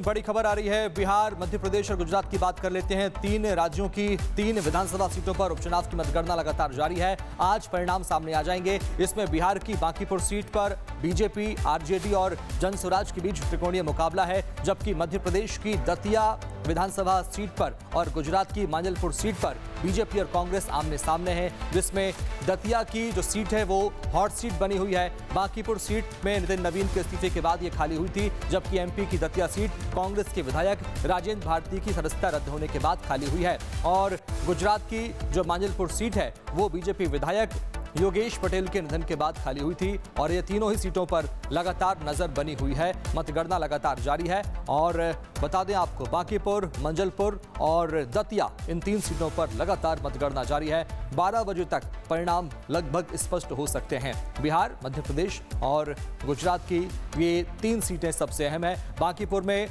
बड़ी खबर आ रही है। बिहार, मध्य प्रदेश और गुजरात की बात कर लेते हैं। 3 राज्यों की 3 विधानसभा सीटों पर उपचुनाव की मतगणना लगातार जारी है। आज परिणाम सामने आ जाएंगे। इसमें बिहार की बांकीपुर सीट पर बीजेपी, आरजेडी और जनसुराज के बीच त्रिकोणीय मुकाबला है, जबकि मध्य प्रदेश की दतिया विधानसभा सीट पर और गुजरात की मांजलपुर सीट पर बीजेपी और कांग्रेस आमने सामने है, जिसमें दतिया की जो सीट है वो हॉट सीट बनी हुई है। बांकीपुर सीट में नितिन नवीन के इस्तीफे के बाद ये खाली हुई थी, जबकि एमपी की दतिया सीट कांग्रेस के विधायक राजेंद्र भारती की सदस्यता रद्द होने के बाद खाली हुई है। और गुजरात की जो मांजलपुर सीट है वो बीजेपी विधायक योगेश पटेल के निधन के बाद खाली हुई थी और ये तीनों ही सीटों पर लगातार नजर बनी हुई है। मतगणना लगातार जारी है और बता दें आपको, बांकीपुर, मंजलपुर और दतिया, इन 3 सीटों पर लगातार मतगणना जारी है। 12 बजे तक परिणाम लगभग स्पष्ट हो सकते हैं। बिहार, मध्य प्रदेश और गुजरात की ये 3 सीटें सबसे अहम है। बांकीपुर में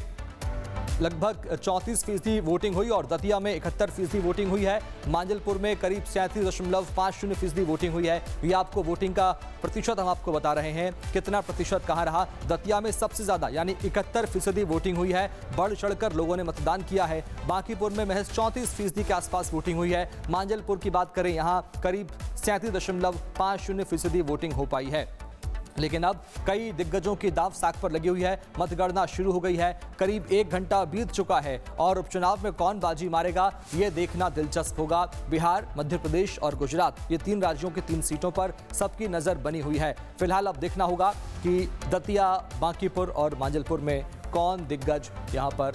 लगभग 34% वोटिंग हुई और दतिया में 71% वोटिंग हुई है। मांजलपुर में करीब 37.50% वोटिंग हुई है। ये आपको वोटिंग का प्रतिशत हम आपको बता रहे हैं, कितना प्रतिशत कहाँ रहा। दतिया में सबसे ज्यादा यानी 71% वोटिंग हुई है। बढ़ चढ़कर लोगों ने मतदान किया है। बांकीपुर में महज 34% के आसपास वोटिंग हुई है। मांजलपुर की बात करें, यहाँ करीब 37.50% वोटिंग हो पाई है। लेकिन अब कई दिग्गजों की दांव साख पर लगी हुई है। मतगणना शुरू हो गई है, करीब 1 घंटा बीत चुका है और उपचुनाव में कौन बाजी मारेगा ये देखना दिलचस्प होगा। बिहार, मध्य प्रदेश और गुजरात, ये 3 राज्यों की 3 सीटों पर सबकी नजर बनी हुई है। फिलहाल अब देखना होगा कि दतिया, बांकीपुर और मांजलपुर में कौन दिग्गज यहाँ पर।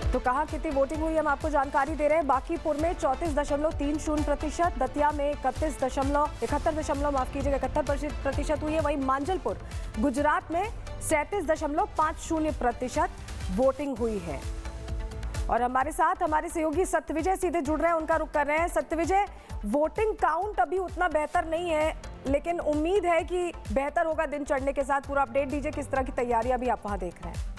तो कहाँ कितनी वोटिंग हुई हम आपको जानकारी दे रहे हैं। बांकीपुर में 34.30%, दतिया में 71% हुई है। वहीं मांजलपुर, गुजरात में 37.50% वोटिंग हुई है। और हमारे साथ हमारे सहयोगी सत्यविजय सीधे जुड़ रहे हैं, उनका रुख कर रहे हैं। सत्यविजय, वोटिंग काउंट अभी उतना बेहतर नहीं है, लेकिन उम्मीद है कि बेहतर होगा दिन चढ़ने के साथ। पूरा अपडेट दीजिए, किस तरह की तैयारियां भी आप वहां देख रहे हैं।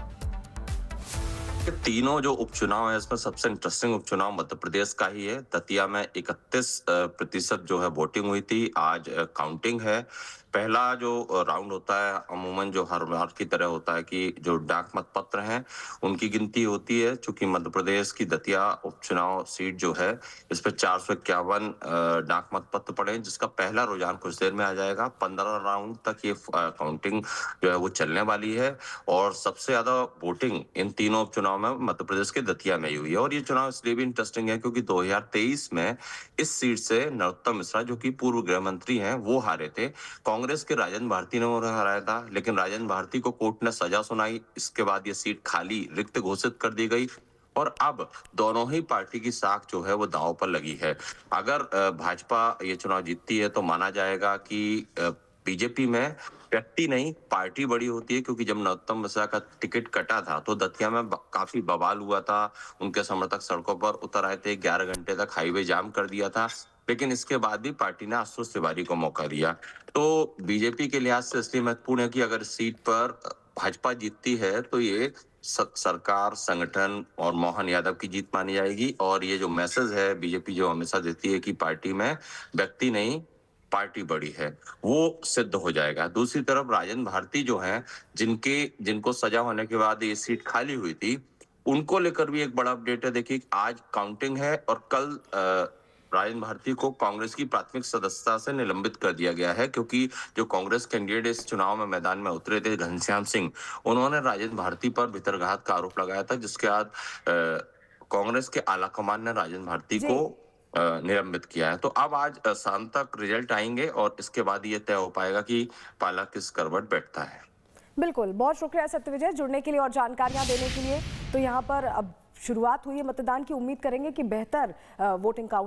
तीनों जो उपचुनाव है, इसमें सबसे इंटरेस्टिंग उपचुनाव मध्य प्रदेश का ही है। दतिया में 31% जो है वोटिंग हुई थी। आज काउंटिंग है। पहला जो राउंड होता है अमूमन जो हर बार की तरह होता है कि जो डाक मत पत्र हैं उनकी गिनती होती है। चूंकि मध्य प्रदेश की दतिया उपचुनाव सीट जो है, इस पर 451 डाक मत पत्र पड़े हैं, जिसका पहला रुझान कुछ देर में आ जाएगा। 15 राउंड तक ये काउंटिंग जो है वो चलने वाली है और सबसे ज्यादा वोटिंग इन तीनों उपचुनाव में मध्य प्रदेश के दतिया में ही हुई है। और ये चुनाव इसलिए भी इंटरेस्टिंग है क्योंकि 2023 में इस सीट से नरोत्तम मिश्रा, जो कि पूर्व गृह मंत्री हैं, वो हारे थे। कांग्रेस के राजेंद्र भारती ने उन्हें हराया था, लेकिन राजेंद्र भारती को कोर्ट ने सजा सुनाई। इसके बाद ये सीट खाली, रिक्त घोषित कर दी गई और अब दोनों ही पार्टी की साख जो है वो दांव पर लगी है। अगर भाजपा ये चुनाव जीतती है तो माना जाएगा कि बीजेपी में व्यक्ति नहीं पार्टी बड़ी होती है, क्योंकि जब नरोत्तम मिश्रा का टिकट कटा था तो दतिया में काफी बवाल हुआ था। उनके समर्थक सड़कों पर उतर आए थे, 11 घंटे तक हाईवे जाम कर दिया था, लेकिन इसके बाद भी पार्टी ने आशुतोष तिवारी को मौका दिया। तो बीजेपी के लिहाज से इसलिए महत्वपूर्ण है कि अगर सीट पर भाजपा जीतती है तो ये सरकार, संगठन और मोहन यादव की जीत मानी जाएगी। और ये जो मैसेज है बीजेपी जो हमेशा देती है कि पार्टी में व्यक्ति नहीं पार्टी बड़ी है, वो सिद्ध हो जाएगा। दूसरी तरफ राजेंद्र भारती जो हैं, जिनको सजा होने के बाद ये सीट खाली हुई थी, उनको लेकर भी एक बड़ा अपडेट है। देखिए, आज काउंटिंग है और कल राजेंद्र भारती को कांग्रेस की प्राथमिक सदस्यता से निलंबित कर दिया गया है, क्योंकि जो कांग्रेस कैंडिडेट इस चुनाव में मैदान में उतरे थे, घनश्याम सिंह, उन्होंने राजेंद्र भारती पर भितरघात का आरोप लगाया था, जिसके बाद कांग्रेस के आलाकमान ने राजेंद्र भारती को निलंबित किया है। तो अब आज शाम तक रिजल्ट आएंगे और इसके बाद ये तय हो पाएगा कि पाला किस करवट बैठता है। बिल्कुल, बहुत शुक्रिया सत्यविजय जुड़ने के लिए और जानकारियां देने के लिए। तो यहाँ पर अब शुरुआत हुई है मतदान की, उम्मीद करेंगे कि बेहतर वोटिंग काउंट